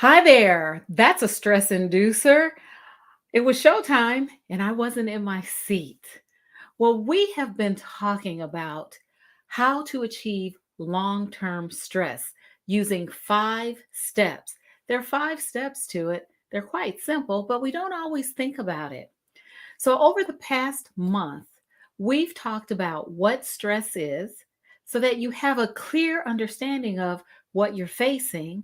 Hi there. That's a stress inducer. It was showtime and I wasn't in my seat. Well, we have been talking about how to achieve long term stress using 5 steps. There are 5 steps to it. They're quite simple, but we don't always think about it. So, over the past month, we've talked about what stress is so that you have a clear understanding of what you're facing.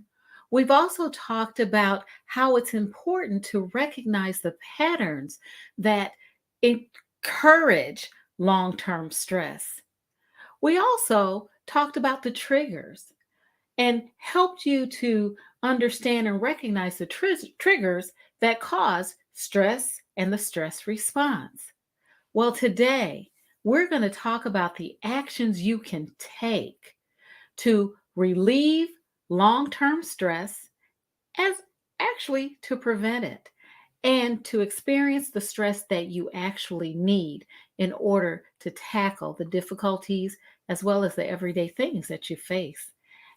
We've also talked about how it's important to recognize the patterns that encourage long term stress. We also talked about the triggers and helped you to understand and recognize the triggers that cause stress and the stress response. Well, today we're going to talk about the actions you can take to relieve long term stress, as actually to prevent it, and to experience the stress that you actually need in order to tackle the difficulties as well as the everyday things that you face.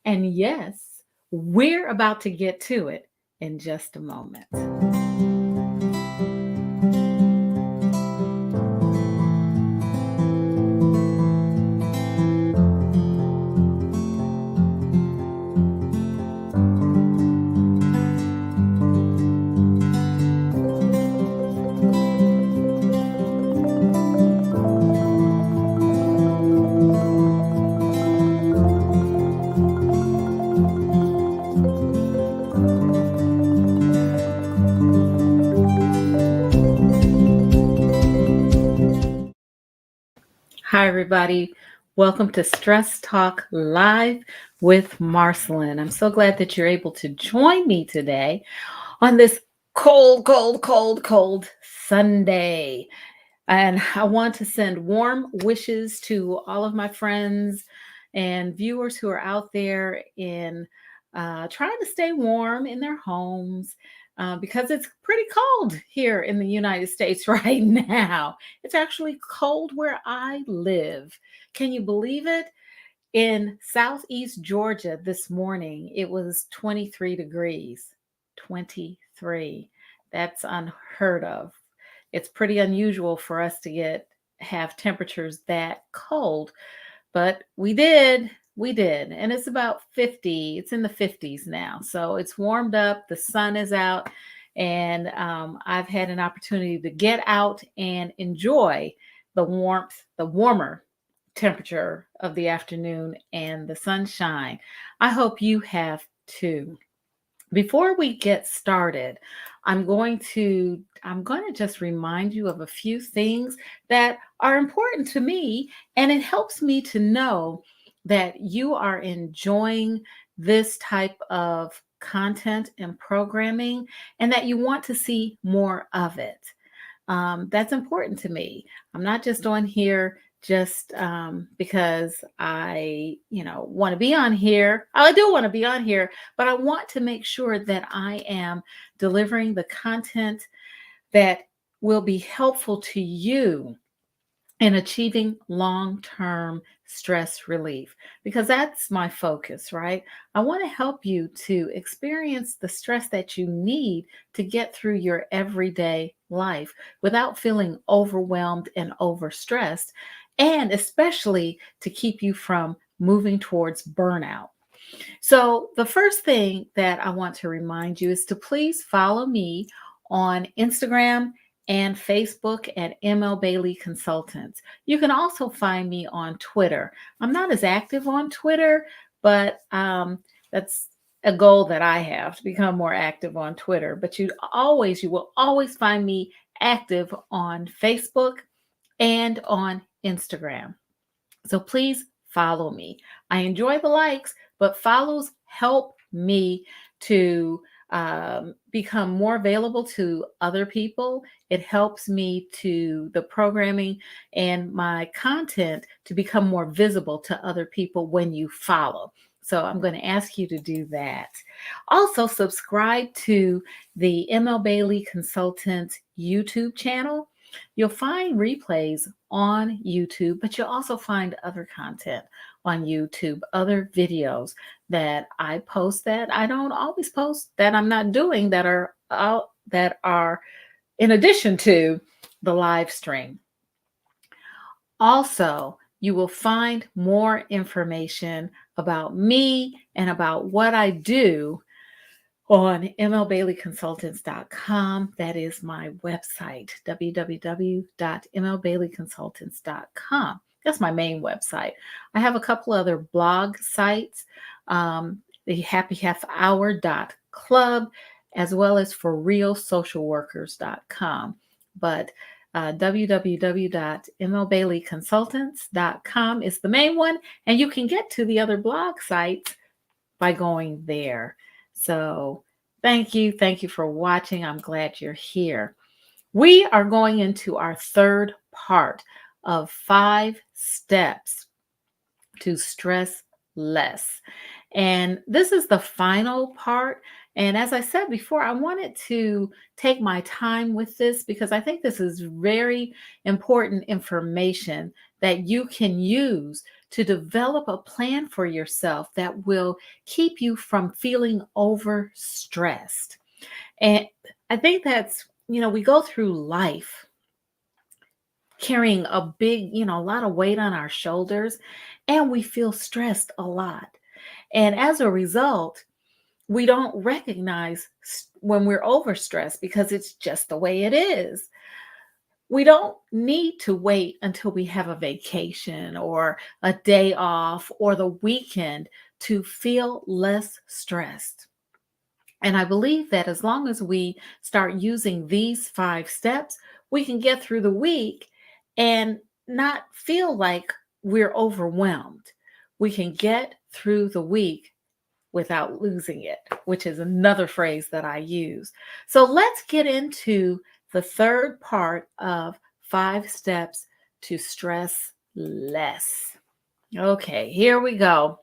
And yes, we're about to get to it in just a moment. Hi, everybody. Welcome to Stress Talk Live with Marcyline. I'm so glad that you're able to join me today on this cold Sunday. And I want to send warm wishes to all of my friends and viewers who are out there in trying to stay warm in their homes because it's pretty cold here in the United States right now. It's actually cold where I live. Can you believe it? In southeast Georgia this morning, it was 23 degrees. 23. That's unheard of. It's pretty unusual for us to have temperatures that cold, but we did. We did. And it's about 50. It's in the 50s now. So it's warmed up. The sun is out. And I've had an opportunity to get out and enjoy the warmth, the warmer temperature of the afternoon and the sunshine. I hope you have too. Before we get started, I'm going to just remind you of a few things that are important to me, and it helps me to know that you are enjoying this type of content and programming and that you want to see more of it. That's important to me. I'm not just on here just because I want to be on here. I do want to be on here, but I want to make sure that I am delivering the content that will be helpful to you in achieving long term stress relief because that's my focus, right? I want to help you to experience the stress that you need to get through your everyday life without feeling overwhelmed and overstressed, and especially to keep you from moving towards burnout. So, the first thing that I want to remind you is to please follow me on Instagram and Facebook at ML Bailey Consultants. You can also find me on Twitter. I'm not as active on Twitter, but that's a goal that I have to become more active on Twitter. But you will always find me active on Facebook and on Instagram. So please follow me. I enjoy the likes, but follows help me to become more available to other people. It helps me to the programming and my content to become more visible to other people when you follow. So I'm going to ask you to do that. Also, subscribe to the ML Bailey Consultants YouTube channel. You'll find replays on YouTube, but you'll also find other content on YouTube, other videos that I post that I don't always post, that I'm not doing, that are out, that are in addition to the live stream. Also, you will find more information about me and about what I do on mlbaileyconsultants.com. That is my website, www.mlbaileyconsultants.com. That's my main website. I have a couple other blog sites, um, the happyhalfhour.club, as well as for realsocialworkers.com. But www.mlbaileyconsultants.com is the main one, and you can get to the other blog sites by going there. So thank you. Thank you for watching. I'm glad you're here. We are going into our third part of 5 steps to stress less. And this is the final part. And as I said before, I wanted to take my time with this because I think this is very important information that you can use to develop a plan for yourself that will keep you from feeling overstressed. And I think that's, we go through life carrying a big, a lot of weight on our shoulders, and we feel stressed a lot. And as a result, we don't recognize when we're overstressed because it's just the way it is. We don't need to wait until we have a vacation or a day off or the weekend to feel less stressed. And I believe that as long as we start using these 5 steps, we can get through the week and not feel like we're overwhelmed. We can get through the week without losing it, which is another phrase that I use. So let's get into the third part of 5 steps to stress less. Okay, here we go.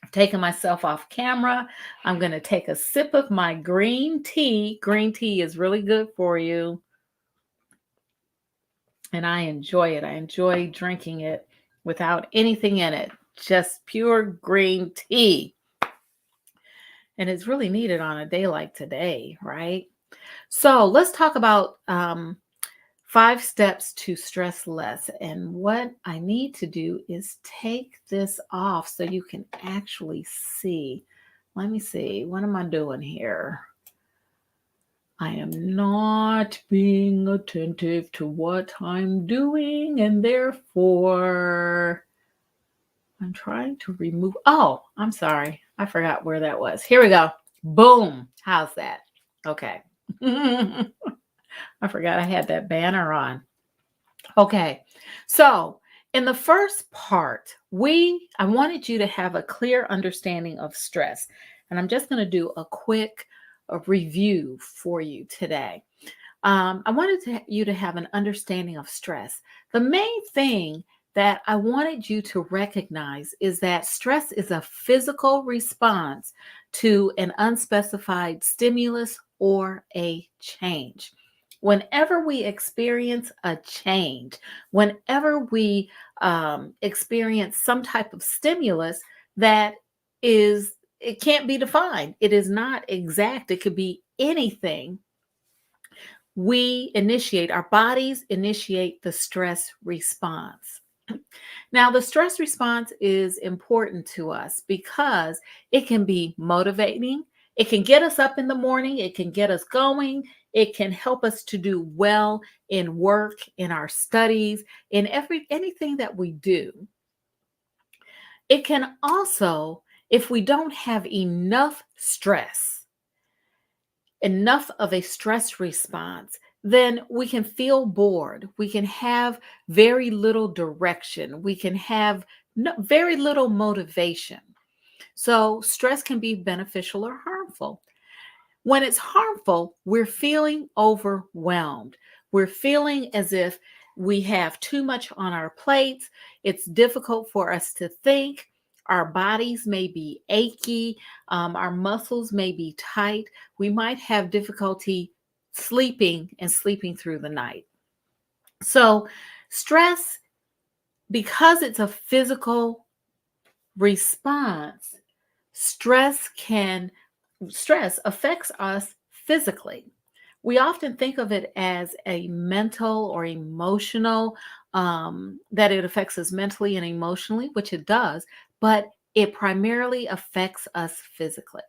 I've taken myself off camera. I'm going to take a sip of my green tea. Green tea is really good for you. And I enjoy it. I enjoy drinking it without anything in it, just pure green tea. And it's really needed on a day like today, right? So let's talk about 5 steps to stress less. And what I need to do is take this off so you can actually see. Let me see. What am I doing here? I am not being attentive to what I'm doing, and therefore I'm trying to remove. Oh, I'm sorry. I forgot where that was. Here we go. Boom. How's that? Okay. I forgot I had that banner on. Okay. So, in the first part, I wanted you to have a clear understanding of stress. And I'm just going to do a quick review for you today. I wanted you to have an understanding of stress. The main thing that I wanted you to recognize is that stress is a physical response to an unspecified stimulus or a change. Whenever we experience a change, whenever we experience some type of stimulus that it can't be defined, it is not exact, it could be anything, our bodies initiate the stress response. Now, the stress response is important to us because it can be motivating. It can get us up in the morning. It can get us going. It can help us to do well in work, in our studies, in anything that we do. It can also, if we don't have enough of a stress response, then we can feel bored. We can have very little direction. We can have very little motivation. So stress can be beneficial or harmful. When it's harmful, we're feeling overwhelmed. We're feeling as if we have too much on our plates. It's difficult for us to think. Our bodies may be achy. Our muscles may be tight. We might have difficulty sleeping and sleeping through the night. So stress, because it's a physical response, Stress can stress affects us physically. We often think of it as a mental or emotional, that it affects us mentally and emotionally, which it does, but it primarily affects us physically.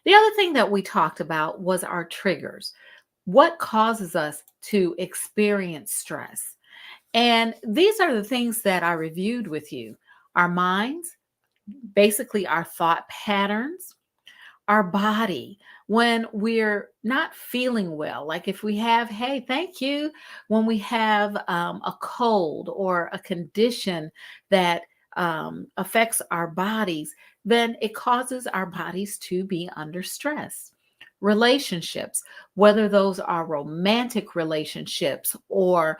The other thing that we talked about was our triggers. What causes us to experience stress? And these are the things that I reviewed with you: our minds, basically our thought patterns, our body when we're not feeling well. Like if we have, hey, thank you, when we have a cold or a condition that affects our bodies, then it causes our bodies to be under stress. Relationships, whether those are romantic relationships or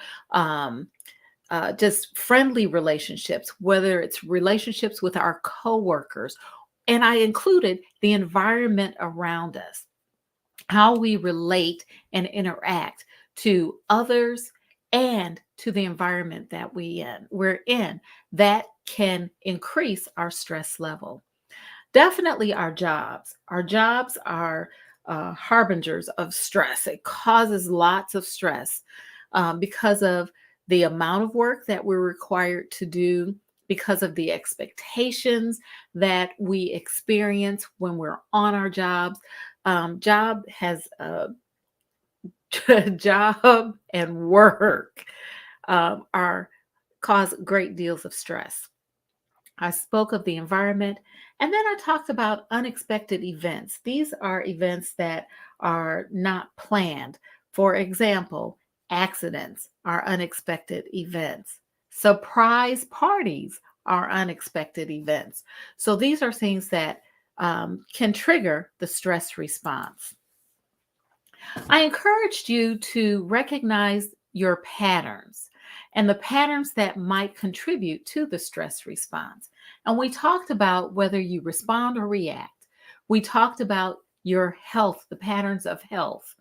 just friendly relationships, whether it's relationships with our coworkers, and I included the environment around us, how we relate and interact to others and to the environment that we're in, that can increase our stress level. Definitely our jobs. Our jobs are harbingers of stress. It causes lots of stress because of the amount of work that we're required to do, because of the expectations that we experience when we're on our jobs. Job has job and work are cause great deals of stress. I spoke of the environment, and then I talked about unexpected events. These are events that are not planned. For example, accidents are unexpected events. Surprise parties are unexpected events. So these are things that can trigger the stress response. I encouraged you to recognize your patterns and the patterns that might contribute to the stress response. And we talked about whether you respond or react. We talked about your health, the patterns of health.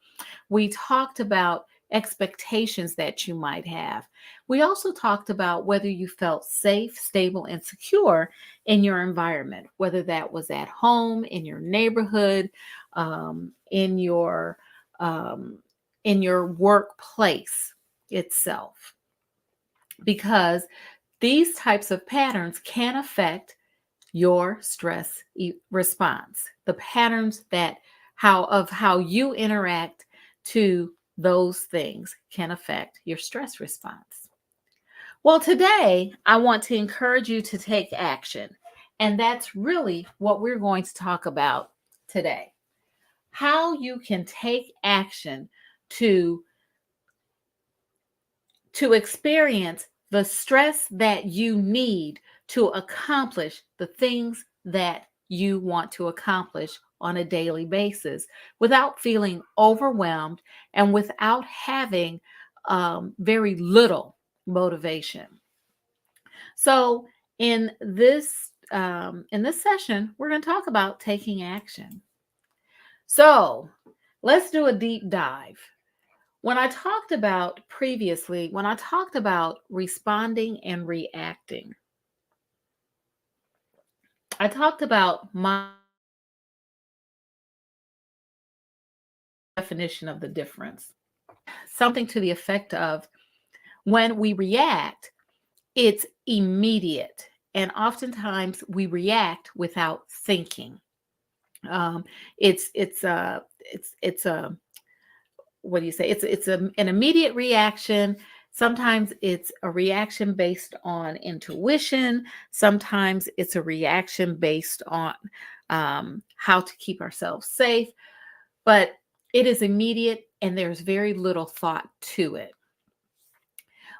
We talked about expectations that you might have. We also talked about whether you felt safe, stable, and secure in your environment, whether that was at home, in your neighborhood, um, in your um, in your workplace itself, because these types of patterns can affect your stress response. The patterns that how you interact to those things can affect your stress response. Well, today I want to encourage you to take action. And that's really what we're going to talk about today. How you can take action to experience the stress that you need to accomplish the things that you want to accomplish on a daily basis without feeling overwhelmed and without having very little motivation. So, in this session, we're going to talk about taking action. So, let's do a deep dive. When I talked about responding and reacting, I talked about my definition of the difference. Something to the effect of, when we react, it's immediate. And oftentimes we react without thinking. Um, it's a what do you say? An immediate reaction. Sometimes it's a reaction based on intuition. Sometimes it's a reaction based on how to keep ourselves safe. But it is immediate and there's very little thought to it.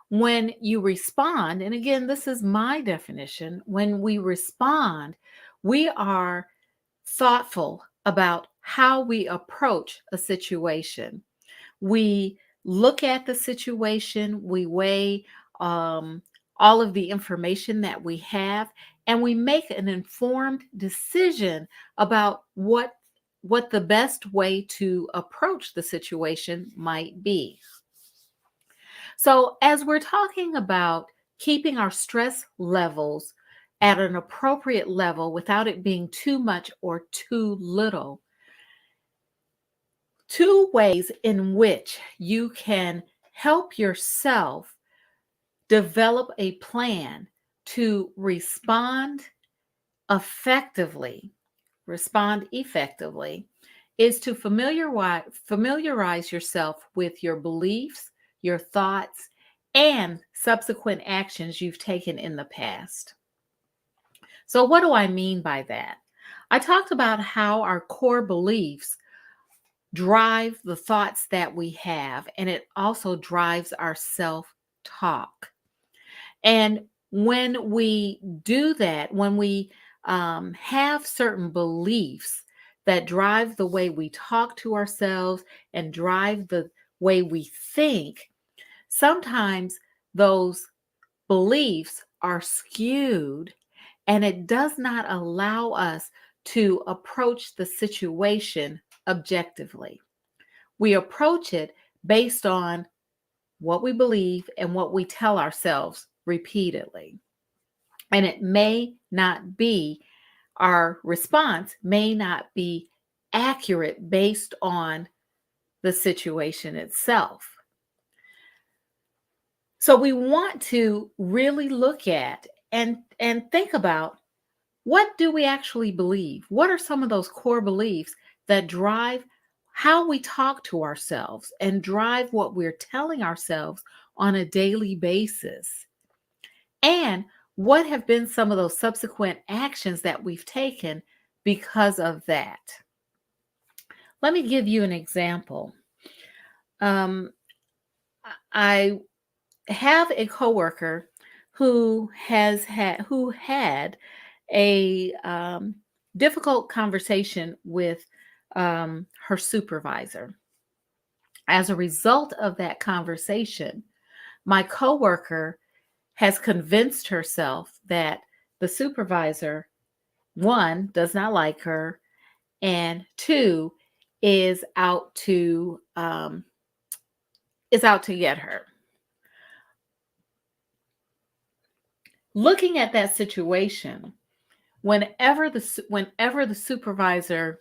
When you respond, and again, this is my definition, when we respond, we are thoughtful about how we approach a situation. We look at the situation, we weigh um, all of the information that we have, and we make an informed decision about what the best way to approach the situation might be. So, as we're talking about keeping our stress levels at an appropriate level without it being too much or too little. Two ways in which you can help yourself develop a plan to effectively, respond effectively, is to familiarize yourself with your beliefs, your thoughts, and subsequent actions you've taken in the past. So, what do I mean by that? I talked about how our core beliefs drive the thoughts that we have, and it also drives our self talk. And when we do that, when we have certain beliefs that drive the way we talk to ourselves and drive the way we think, sometimes those beliefs are skewed and it does not allow us to approach the situation objectively. We approach it based on what we believe and what we tell ourselves repeatedly. And it may not be, our response may not be accurate based on the situation itself. So we want to really look at and think about, what do we actually believe? What are some of those core beliefs that drive how we talk to ourselves and drive what we're telling ourselves on a daily basis? And what have been some of those subsequent actions that we've taken because of that? Let me give you an example. Um, I have a coworker who had a difficult conversation with her supervisor. As a result of that conversation, my coworker has convinced herself that the supervisor, one, does not like her, and two, is out to get her. Looking at that situation, whenever the supervisor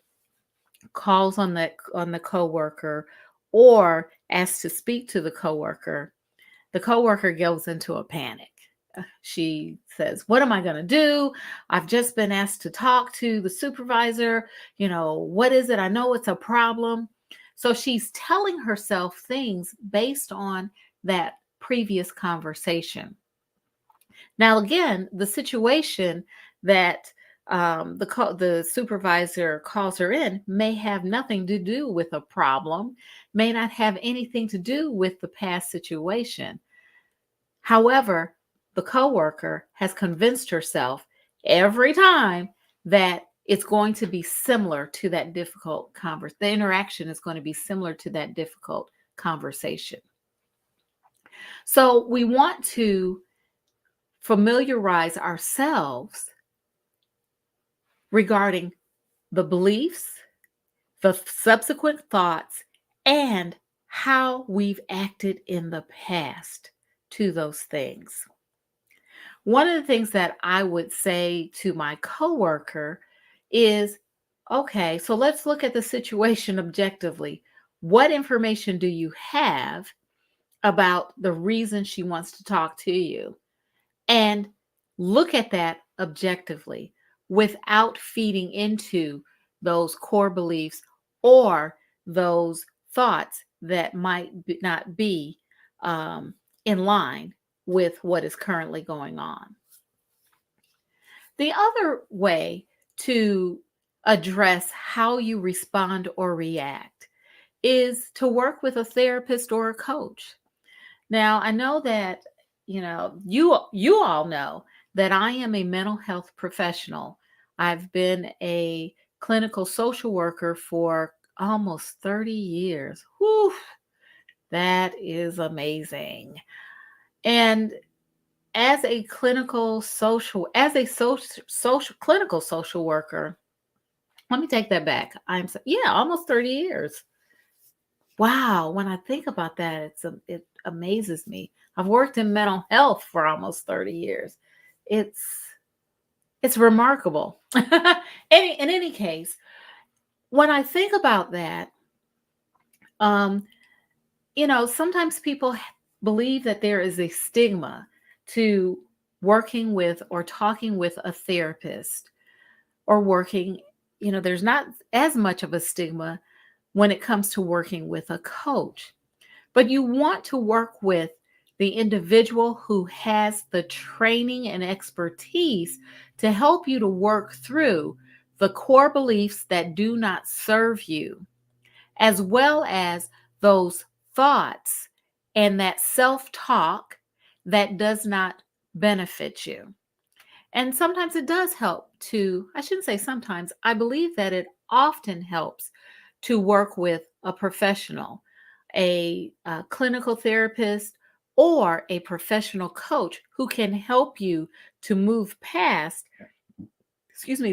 calls on the coworker or asks to speak to the coworker goes into a panic. She says, "What am I going to do? I've just been asked to talk to the supervisor. What is it? I know it's a problem." So she's telling herself things based on that previous conversation. Now, again, the situation that the supervisor calls her in may have nothing to do with a problem, may not have anything to do with the past situation. However, the coworker has convinced herself every time that it's going to be similar to that difficult conversation. The interaction is going to be similar to that difficult conversation. So we want to familiarize ourselves regarding the beliefs, the subsequent thoughts, and how we've acted in the past to those things. One of the things that I would say to my coworker is, okay, so let's look at the situation objectively. What information do you have about the reason she wants to talk to you? And look at that objectively without feeding into those core beliefs or those thoughts that not be in line with what is currently going on. The other way to address how you respond or react is to work with a therapist or a coach. Now, I know that, you all know that I am a mental health professional. I've been a clinical social worker for almost 30 years. Whew, that is amazing. And as a clinical social worker, let me take that back. Almost 30 years. Wow, when I think about that, it amazes me. I've worked in mental health for almost 30 years. It's It's remarkable. In any case, when I think about that, um, sometimes people believe that there is a stigma to working with or talking with a therapist or working, there's not as much of a stigma when it comes to working with a coach. But you want to work with the individual who has the training and expertise to help you to work through the core beliefs that do not serve you, as well as those thoughts and that self talk that does not benefit you. And sometimes it does help to, I shouldn't say sometimes, I believe that it often helps to work with a professional, a clinical therapist, or a professional coach who can help you to move past,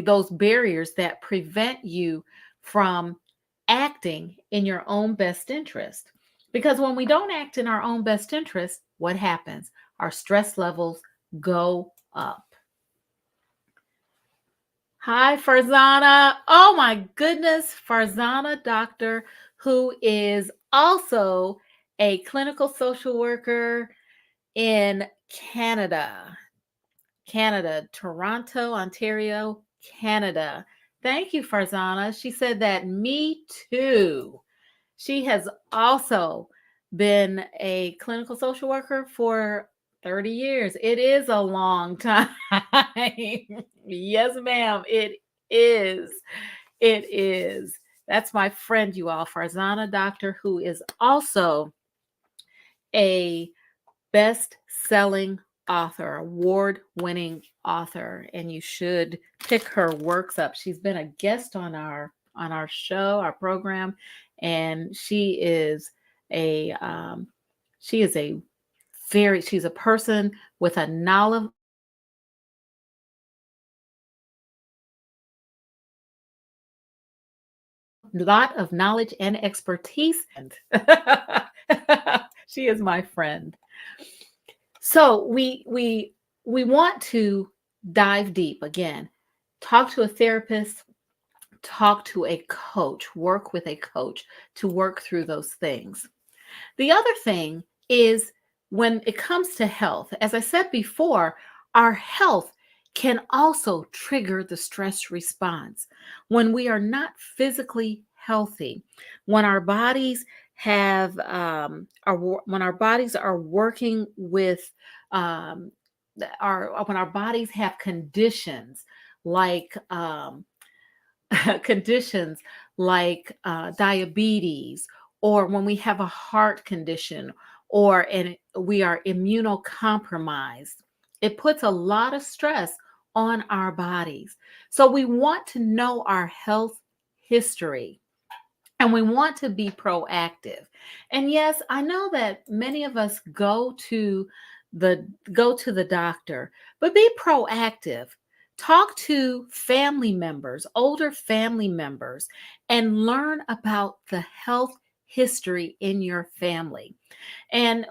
those barriers that prevent you from acting in your own best interest. Because when we don't act in our own best interest, what happens? Our stress levels go up. Hi, Farzana. Oh my goodness, Farzana Doctor, who is also a clinical social worker in Canada. Canada, Toronto, Ontario, Canada. Thank you, Farzana. She said that me too. She has also been a clinical social worker for 30 years. It is a long time. Yes, ma'am. It is. It is. That's my friend, you all, Farzana Doctor, who is also a best-selling author, award-winning author, and you should pick her works up. She's been a guest on our show, our program, and a she is a she's a person with a knowledge lot of knowledge and expertise. And she is my friend. So we want to dive deep again. Talk to a therapist, talk to a coach, work with a coach to work through those things. The other thing is when it comes to health, as I said before, our health can also trigger the stress response. When we are not physically healthy, when our bodies when our bodies are working with when our bodies have conditions like conditions like diabetes, or when we have a heart condition, and we are immunocompromised, it puts a lot of stress on our bodies. So we want to know our health history and we want to be proactive. And yes, I know that many of us go to the doctor, but be proactive. Talk to family members, older family members, and learn about the health history in your family. And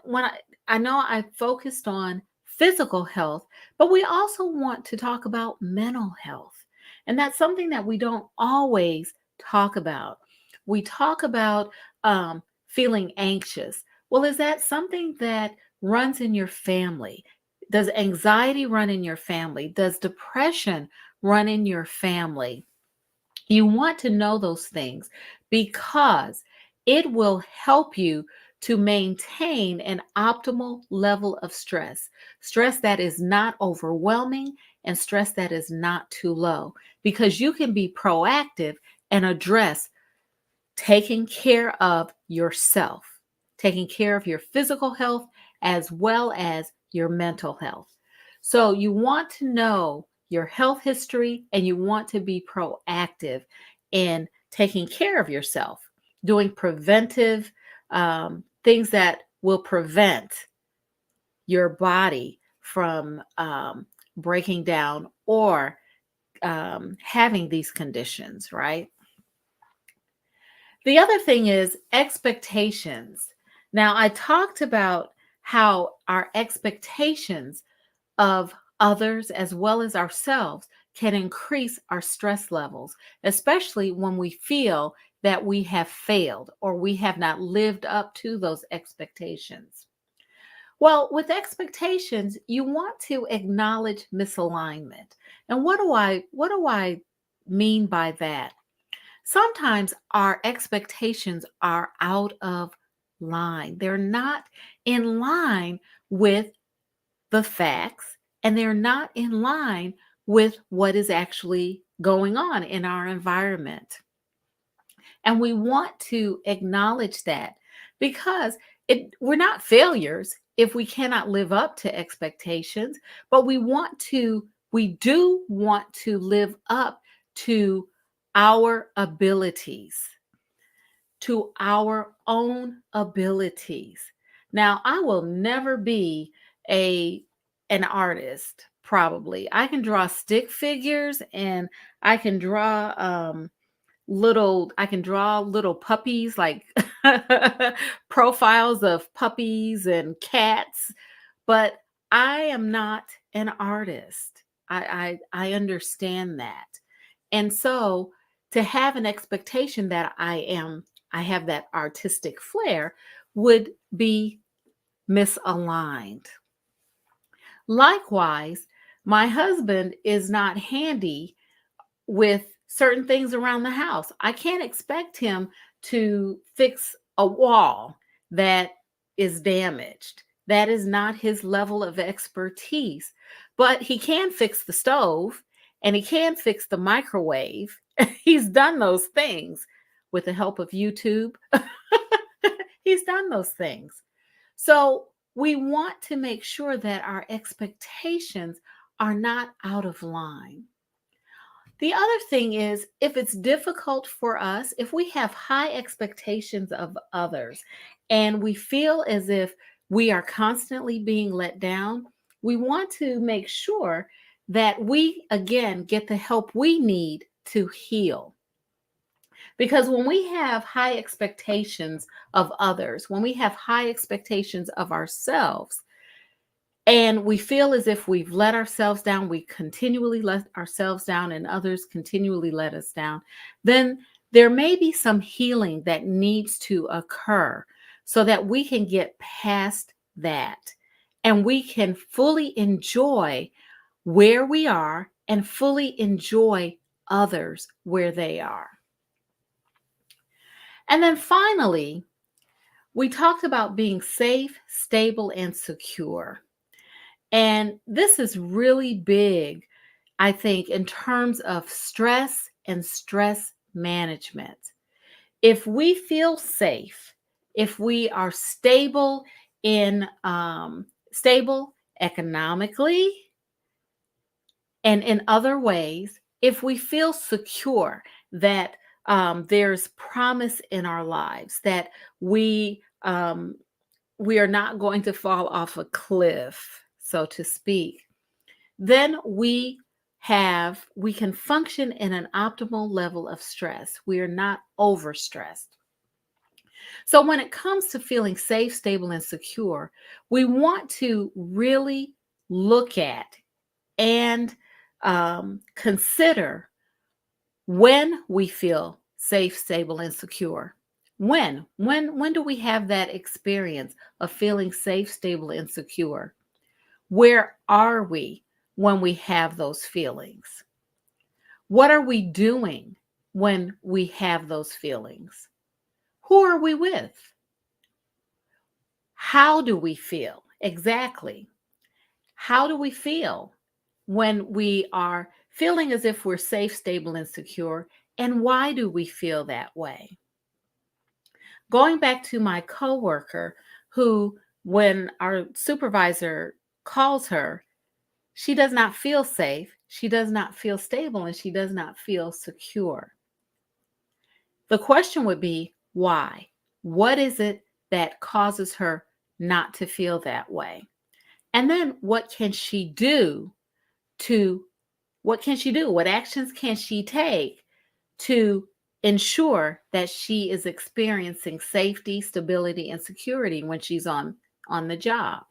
I know I focused on physical health, but we also want to talk about mental health. And that's something that we don't always talk about. We talk about feeling anxious. Well, is that something that runs in your family? Does anxiety run in your family? Does depression run in your family? You want to know those things because it will help you to maintain an optimal level of stress that is not overwhelming and stress that is not too low, because you can be proactive and address taking care of yourself, taking care of your physical health as well as your mental health. So you want to know your health history and you want to be proactive in taking care of yourself, doing preventive things that will prevent your body from breaking down or having these conditions, right? The other thing is expectations. Now, I talked about how our expectations of others as well as ourselves can increase our stress levels, especially when we feel that we have failed or we have not lived up to those expectations. Well, with expectations, you want to acknowledge misalignment. And what do I mean by that? Sometimes our expectations are out of line. They're not in line with the facts, and they're not in line with what is actually going on in our environment. And we want to acknowledge that because we're not failures if we cannot live up to expectations, but we do want to live up to our abilities, to our own abilities. Now, I will never be a an artist, probably. I can draw stick figures, and I can draw little puppies, like profiles of puppies and cats, but I am not an artist. I understand that. And so to have an expectation that I have that artistic flair would be misaligned. Likewise, my husband is not handy with certain things around the house. I can't expect him to fix a wall that is damaged. That is not his level of expertise. But he can fix the stove, and he can fix the microwave. He's done those things with the help of YouTube. He's done those things. So we want to make sure that our expectations are not out of line. The other thing is, if it's difficult for us, if we have high expectations of others and we feel as if we are constantly being let down, we want to make sure that we, again, get the help we need to heal. Because when we have high expectations of others, when we have high expectations of ourselves, and we feel as if we've let ourselves down, we continually let ourselves down, and others continually let us down, then there may be some healing that needs to occur so that we can get past that and we can fully enjoy where we are and fully enjoy others where they are. And then finally, we talked about being safe, stable, and secure. And this is really big, I think, in terms of stress and stress management. If we feel safe, if we are stable economically and in other ways, if we feel secure that there's promise in our lives, that we are not going to fall off a cliff, so to speak, then we can function in an optimal level of stress. We are not overstressed. So when it comes to feeling safe, stable, and secure, we want to really look at and consider when we feel safe, stable, and secure. When do we have that experience of feeling safe, stable, and secure? Where are we when we have those feelings? What are we doing when we have those feelings? Who are we with? How do we feel? Exactly. How do we feel when we are feeling as if we're safe, stable, and secure? And why do we feel that way? Going back to my coworker who, when our supervisor calls her, she does not feel safe, she does not feel stable, and she does not feel secure. The question would be, why? What is it that causes her not to feel that way? And then what can she do to what can she do? What actions can she take to ensure that she is experiencing safety, stability, and security when she's on the job?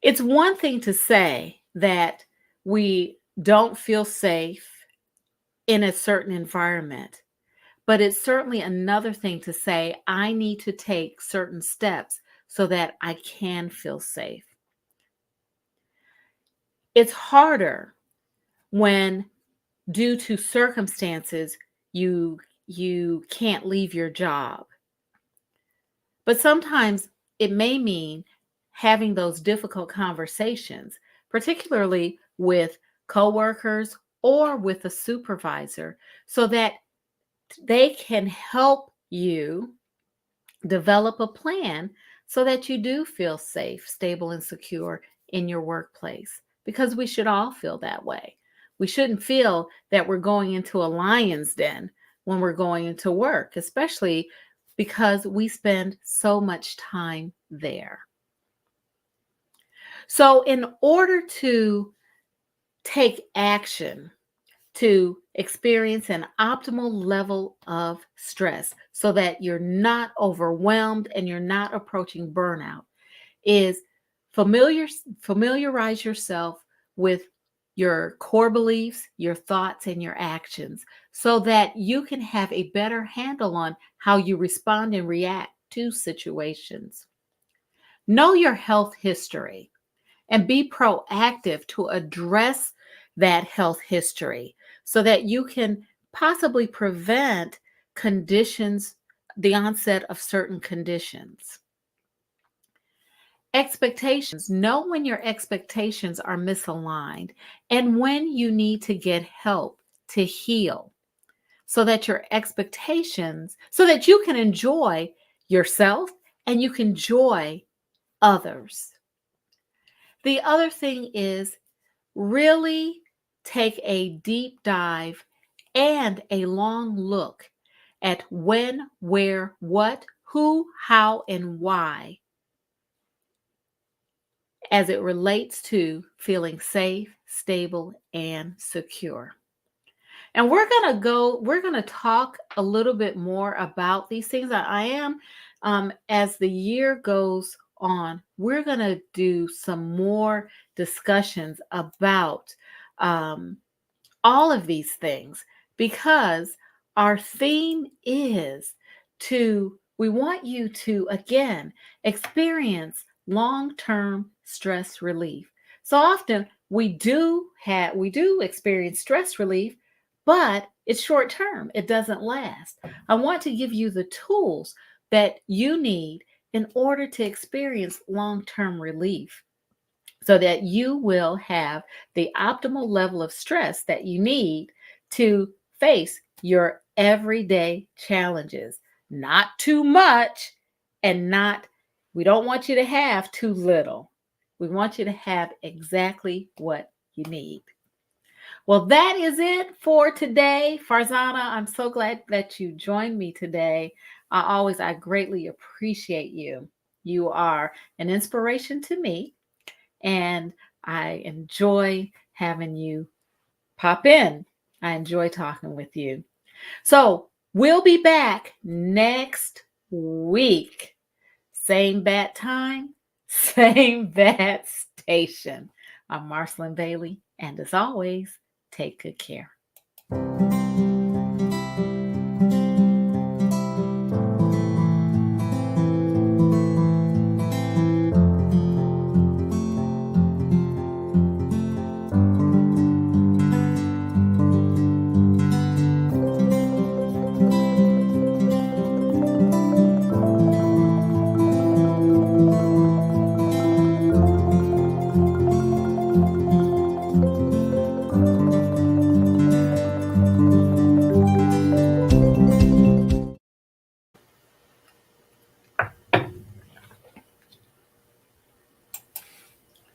It's one thing to say that we don't feel safe in a certain environment. But it's certainly another thing to say, I need to take certain steps so that I can feel safe. It's harder when, due to circumstances, you can't leave your job. But sometimes it may mean having those difficult conversations, particularly with coworkers or with a supervisor, so that they can help you develop a plan so that you do feel safe, stable, and secure in your workplace, because we should all feel that way. We shouldn't feel that we're going into a lion's den when we're going into work, especially because we spend so much time there. So, in order to take action to experience an optimal level of stress so that you're not overwhelmed and you're not approaching burnout, is familiarize yourself with your core beliefs, your thoughts, and your actions so that you can have a better handle on how you respond and react to situations. Know your health history and be proactive to address that health history so that you can possibly prevent conditions, the onset of certain conditions. Expectations. Know when your expectations are misaligned and when you need to get help to heal so that your expectations, so that you can enjoy yourself and you can enjoy others. The other thing is really take a deep dive and a long look at when, where, what, who, how, and why as it relates to feeling safe, stable, and secure. And we're going to talk a little bit more about these things. I am, as the year goes on, we're going to do some more discussions about all of these things because our theme is we want you to, again, experience long-term stress relief. So often we do experience stress relief, but it's short term. It doesn't last. I want to give you the tools that you need in order to experience long-term relief so that you will have the optimal level of stress that you need to face your everyday challenges. Not too much and we don't want you to have too little. We want you to have exactly what you need. Well, that is it for today. Farzana, I'm so glad that you joined me today. I greatly appreciate you. You are an inspiration to me, and I enjoy having you pop in. I enjoy talking with you. So we'll be back next week. Same bat time, same bat station. I'm Marcyline Bailey, and as always, take good care.